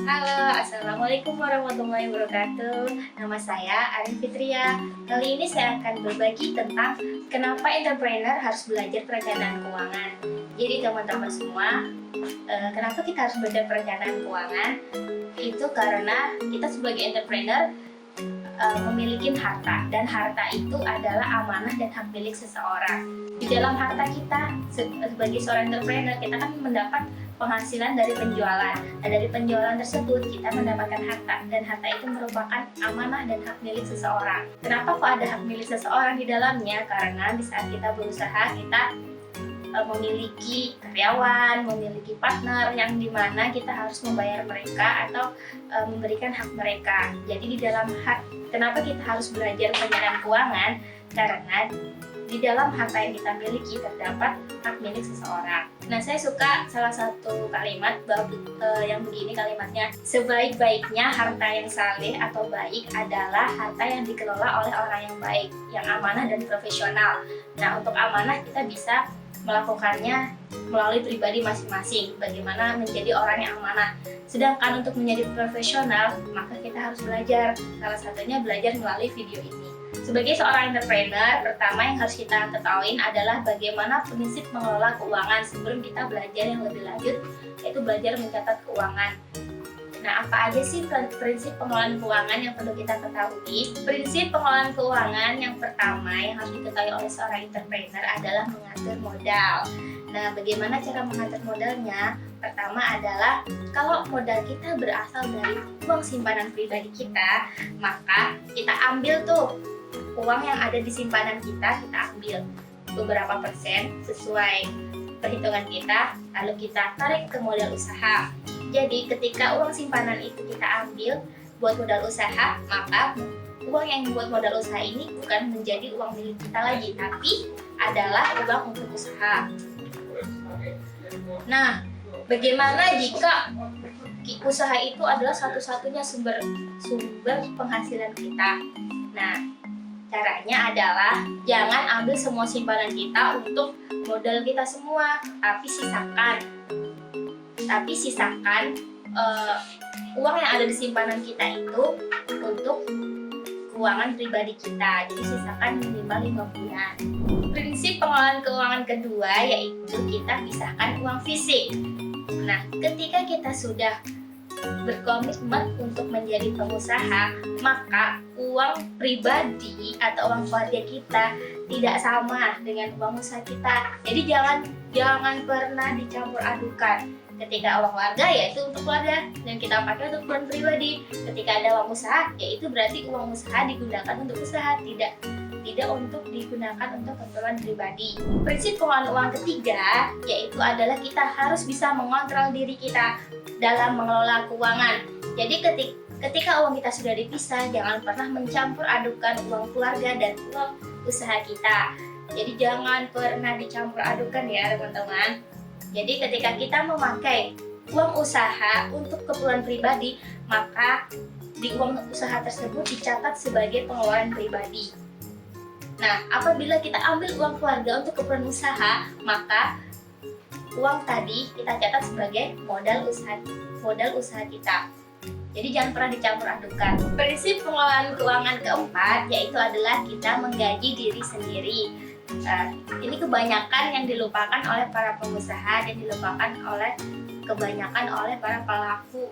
Halo, Assalamualaikum warahmatullahi wabarakatuh. Nama saya Arin Fitria. Kali ini saya akan berbagi tentang kenapa entrepreneur harus belajar perencanaan keuangan. Jadi teman-teman semua, kenapa kita harus belajar perencanaan keuangan? Itu karena kita sebagai entrepreneur memiliki harta, dan harta itu adalah amanah dan hak milik seseorang. Di dalam harta kita sebagai seorang entrepreneur, kita kan mendapat penghasilan dari penjualan, dan dari penjualan tersebut kita mendapatkan harta, dan harta itu merupakan amanah dan hak milik seseorang. Kenapa kok ada hak milik seseorang di dalamnya? Karena di saat kita berusaha, kita memiliki karyawan, memiliki partner yang dimana kita harus membayar mereka atau memberikan hak mereka. Jadi di dalam hak, kenapa kita harus belajar perencanaan keuangan? Karena di dalam harta yang kita miliki terdapat hak milik seseorang. Nah, saya suka salah satu kalimat yang begini kalimatnya: sebaik-baiknya harta yang saleh atau baik adalah harta yang dikelola oleh orang yang baik, yang amanah dan profesional. Nah, untuk amanah kita bisa melakukannya melalui pribadi masing-masing, bagaimana menjadi orang yang amanah. Sedangkan untuk menjadi profesional, maka kita harus belajar. Salah satunya belajar melalui video ini. Sebagai seorang entrepreneur, pertama yang harus kita ketahui adalah bagaimana prinsip mengelola keuangan sebelum kita belajar yang lebih lanjut, yaitu belajar mencatat keuangan. Nah, apa aja sih prinsip pengelolaan keuangan yang perlu kita ketahui? Prinsip pengelolaan keuangan yang pertama yang harus diketahui oleh seorang entrepreneur adalah mengatur modal. Nah, bagaimana cara mengatur modalnya? Pertama adalah kalau modal kita berasal dari uang simpanan pribadi kita, maka kita ambil tuh uang yang ada di simpanan kita ambil beberapa persen sesuai perhitungan kita, lalu kita tarik ke modal usaha. Jadi ketika uang simpanan itu kita ambil buat modal usaha, maka uang yang buat modal usaha ini bukan menjadi uang milik kita lagi, tapi adalah uang untuk usaha. Nah, bagaimana jika usaha itu adalah satu-satunya sumber penghasilan kita? Nah, caranya adalah jangan ambil semua simpanan kita untuk modal kita semua, tapi sisakan uang yang ada di simpanan kita itu untuk keuangan pribadi kita. Jadi sisakan minimal 5 bulan. Prinsip pengelolaan keuangan kedua yaitu kita pisahkan uang fisik. Nah, ketika kita sudah berkomitmen untuk menjadi pengusaha, maka uang pribadi atau uang keluarga kita tidak sama dengan uang usaha kita. Jadi jangan pernah dicampur adukan. Ketika uang keluarga yaitu untuk keluarga dan kita pakai untuk keperluan pribadi. Ketika ada uang usaha, yaitu berarti uang usaha digunakan untuk usaha, tidak untuk digunakan untuk keperluan pribadi. Prinsip pengelolaan uang ketiga yaitu adalah kita harus bisa mengontrol diri kita dalam mengelola keuangan. Jadi ketika uang kita sudah dipisah, jangan pernah mencampur adukan uang keluarga dan uang usaha kita. Jadi jangan pernah dicampur adukan ya teman-teman. Jadi ketika kita memakai uang usaha untuk keperluan pribadi, maka di uang usaha tersebut dicatat sebagai pengeluaran pribadi. Nah, apabila kita ambil uang keluarga untuk keperluan usaha, maka uang tadi kita catat sebagai modal usaha kita. Jadi jangan pernah dicampur adukan. Prinsip pengelolaan keuangan keempat yaitu adalah kita menggaji diri sendiri. Ini kebanyakan yang dilupakan oleh para pengusaha dan dilupakan kebanyakan oleh para pelaku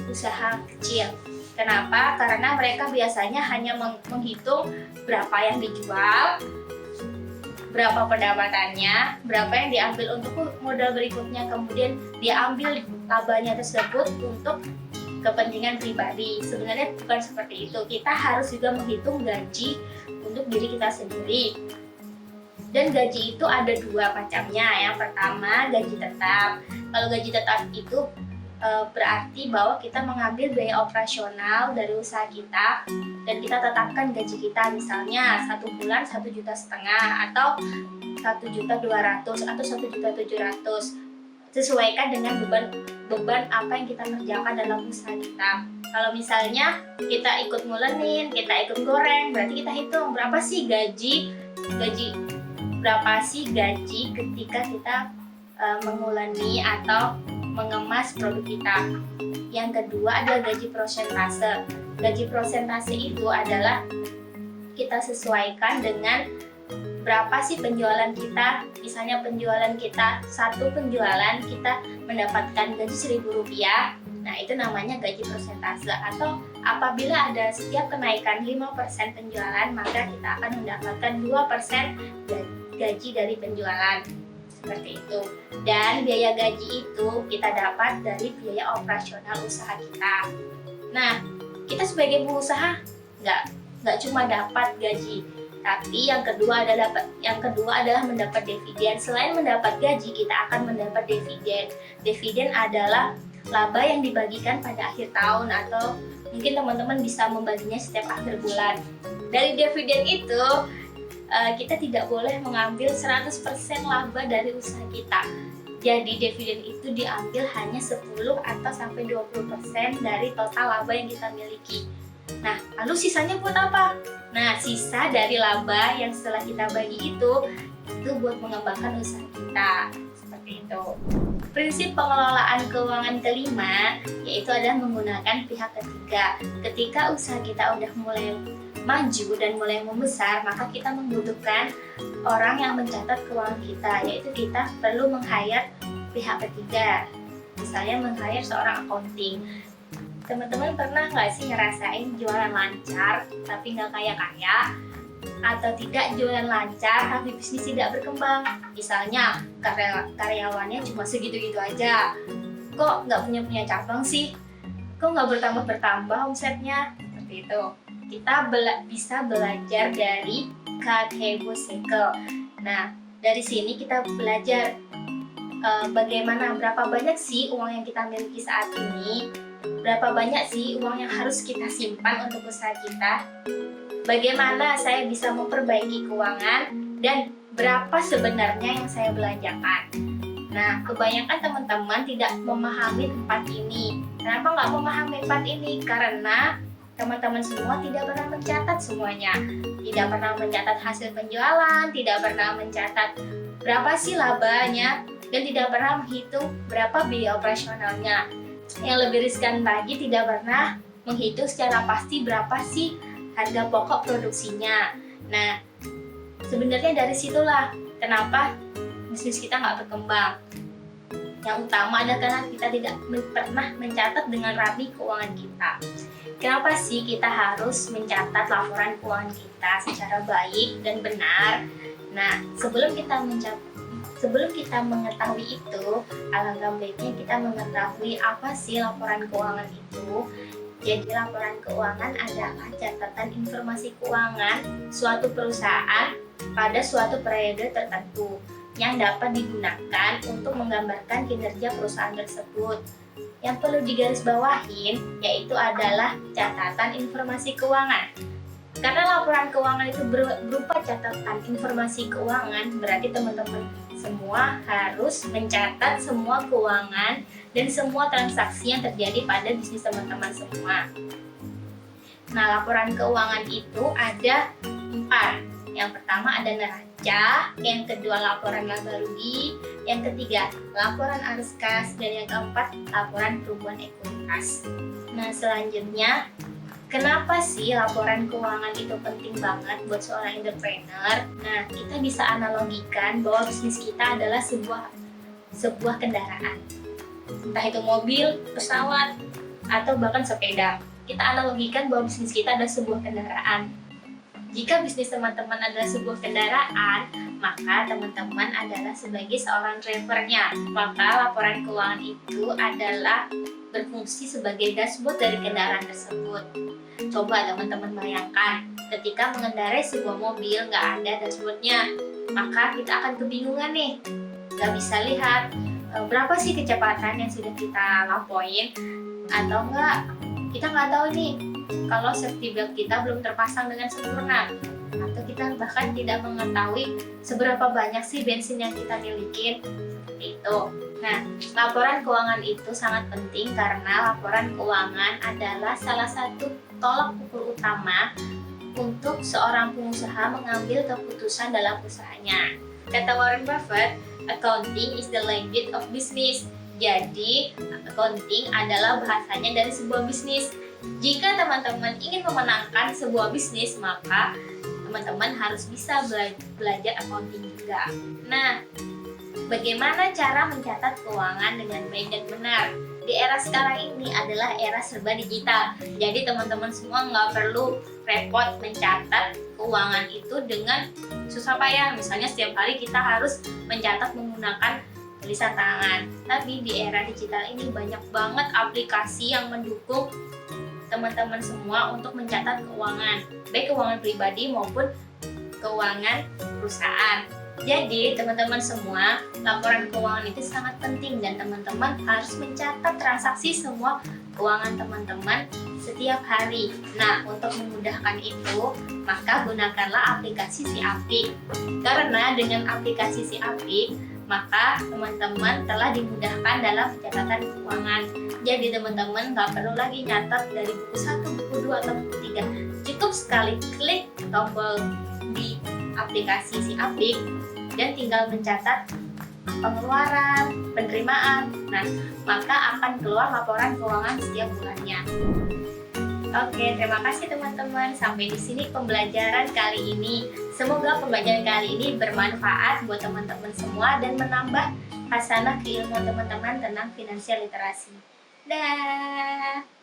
usaha kecil. Kenapa? Karena mereka biasanya hanya menghitung berapa yang dijual, berapa pendapatannya, berapa yang diambil untuk modal berikutnya, kemudian dia ambil labanya tersebut untuk kepentingan pribadi. Sebenarnya bukan seperti itu. Kita harus juga menghitung gaji untuk diri kita sendiri. Dan gaji itu ada 2 macamnya. Yang pertama gaji tetap. Kalau gaji tetap itu berarti bahwa kita mengambil biaya operasional dari usaha kita dan kita tetapkan gaji kita, misalnya 1 bulan 1,5 juta atau 1.200.000 atau 1.700.000, sesuaikan dengan beban apa yang kita kerjakan dalam usaha kita. Kalau misalnya kita ikut ngulenin, kita ikut goreng, berarti kita hitung berapa sih gaji ketika kita menguleni atau mengemas produk kita. Yang kedua adalah gaji prosentase. Gaji prosentase itu adalah kita sesuaikan dengan berapa sih penjualan kita. Misalnya penjualan kita, satu penjualan kita mendapatkan gaji Rp1.000, nah itu namanya gaji prosentase. Atau apabila ada setiap kenaikan 5% penjualan, maka kita akan mendapatkan 2% gaji dari penjualan. Seperti itu. Dan biaya gaji itu kita dapat dari biaya operasional usaha kita. Nah, kita sebagai pengusaha nggak cuma dapat gaji, tapi yang kedua adalah mendapat dividen. Selain mendapat gaji, kita akan mendapat dividen. Dividen adalah laba yang dibagikan pada akhir tahun, atau mungkin teman-teman bisa membaginya setiap akhir bulan. Dari dividen itu kita tidak boleh mengambil 100% laba dari usaha kita. Jadi dividen itu diambil hanya 10 atau sampai 20% dari total laba yang kita miliki. Nah, lalu sisanya buat apa? Nah, sisa dari laba yang setelah kita bagi itu buat mengembangkan usaha kita. Seperti itu. Prinsip pengelolaan keuangan kelima yaitu adalah menggunakan pihak ketiga. Ketika usaha kita udah mulai maju dan mulai membesar, maka kita membutuhkan orang yang mencatat keuangan kita, yaitu kita perlu meng-hire pihak ketiga. Misalnya meng-hire seorang accounting. Teman-teman pernah nggak sih ngerasain jualan lancar tapi nggak kaya-kaya? Atau tidak jualan lancar tapi bisnis tidak berkembang? Misalnya karyawannya cuma segitu-gitu aja. Kok nggak punya cabang sih? Kok nggak bertambah omsetnya? Seperti itu. Kita bisa belajar dari Kakebo Cycle. Nah, dari sini kita belajar bagaimana, berapa banyak sih uang yang kita miliki saat ini, berapa banyak sih uang yang harus kita simpan untuk usaha kita, bagaimana saya bisa memperbaiki keuangan, dan berapa sebenarnya yang saya belanjakan. Nah, kebanyakan teman-teman tidak memahami 4 ini. Kenapa nggak memahami 4 ini? Karena teman-teman semua tidak pernah mencatat semuanya. Tidak pernah mencatat hasil penjualan, tidak pernah mencatat berapa sih labanya, dan tidak pernah menghitung berapa biaya operasionalnya. Yang lebih riskan lagi, tidak pernah menghitung secara pasti berapa sih harga pokok produksinya. Nah, sebenarnya dari situlah kenapa bisnis kita nggak berkembang. Yang utama adalah karena kita tidak pernah mencatat dengan rapi keuangan kita. Kenapa sih kita harus mencatat laporan keuangan kita secara baik dan benar? Nah, sebelum kita mengetahui itu, alangkah baiknya kita mengetahui apa sih laporan keuangan itu. Jadi laporan keuangan adalah catatan informasi keuangan suatu perusahaan pada suatu periode tertentu yang dapat digunakan untuk menggambarkan kinerja perusahaan tersebut. Yang perlu digarisbawahin yaitu adalah catatan informasi keuangan. Karena laporan keuangan itu berupa catatan informasi keuangan, berarti teman-teman semua harus mencatat semua keuangan dan semua transaksi yang terjadi pada bisnis teman-teman semua. Nah, laporan keuangan itu ada 4. Yang pertama ada neraca, yang kedua laporan laba rugi, yang ketiga laporan arus kas, dan yang keempat laporan perubahan ekuitas. Nah, selanjutnya, kenapa sih laporan keuangan itu penting banget buat seorang entrepreneur? Nah, kita bisa analogikan bahwa bisnis kita adalah sebuah kendaraan. Entah itu mobil, pesawat, atau bahkan sepeda. Kita analogikan bahwa bisnis kita adalah sebuah kendaraan. Jika bisnis teman-teman adalah sebuah kendaraan, maka teman-teman adalah sebagai seorang drivernya. Maka laporan keuangan itu adalah berfungsi sebagai dashboard dari kendaraan tersebut. Coba teman-teman bayangkan, ketika mengendarai sebuah mobil nggak ada dashboardnya, maka kita akan kebingungan nih. Nggak bisa lihat berapa sih kecepatan yang sudah kita lampaui, atau kita nggak tahu nih kalau safety belt kita belum terpasang dengan sempurna, atau kita bahkan tidak mengetahui seberapa banyak sih bensin yang kita miliki, seperti itu. Nah, laporan keuangan itu sangat penting karena laporan keuangan adalah salah satu tolak ukur utama untuk seorang pengusaha mengambil keputusan dalam usahanya. Kata Warren Buffett, accounting is the language of business. Jadi, accounting adalah bahasanya dari sebuah bisnis. Jika teman-teman ingin memenangkan sebuah bisnis, maka teman-teman harus bisa belajar accounting juga. Nah, bagaimana cara mencatat keuangan dengan baik dan benar? Di era sekarang ini adalah era serba digital. Jadi teman-teman semua nggak perlu repot mencatat keuangan itu dengan susah payah. Misalnya setiap hari kita harus mencatat menggunakan tulisan tangan. Tapi di era digital ini banyak banget aplikasi yang mendukung teman-teman semua untuk mencatat keuangan, baik keuangan pribadi maupun keuangan perusahaan. Jadi teman-teman semua, laporan keuangan itu sangat penting dan teman-teman harus mencatat transaksi semua keuangan teman-teman setiap hari. Nah, untuk memudahkan itu, maka gunakanlah aplikasi Si Apik. Karena dengan aplikasi Si Apik, maka teman-teman telah dimudahkan dalam pencatatan keuangan. Jadi teman-teman nggak perlu lagi nyatat dari buku 1, buku 2, atau buku 3. Cukup sekali klik tombol di aplikasi Si Apik dan tinggal mencatat pengeluaran, penerimaan. Nah, maka akan keluar laporan keuangan setiap bulannya. Oke, terima kasih teman-teman. Sampai di sini pembelajaran kali ini. Semoga pembelajaran kali ini bermanfaat buat teman-teman semua dan menambah hasanah keilmuan teman-teman tentang finansial literasi. Dah.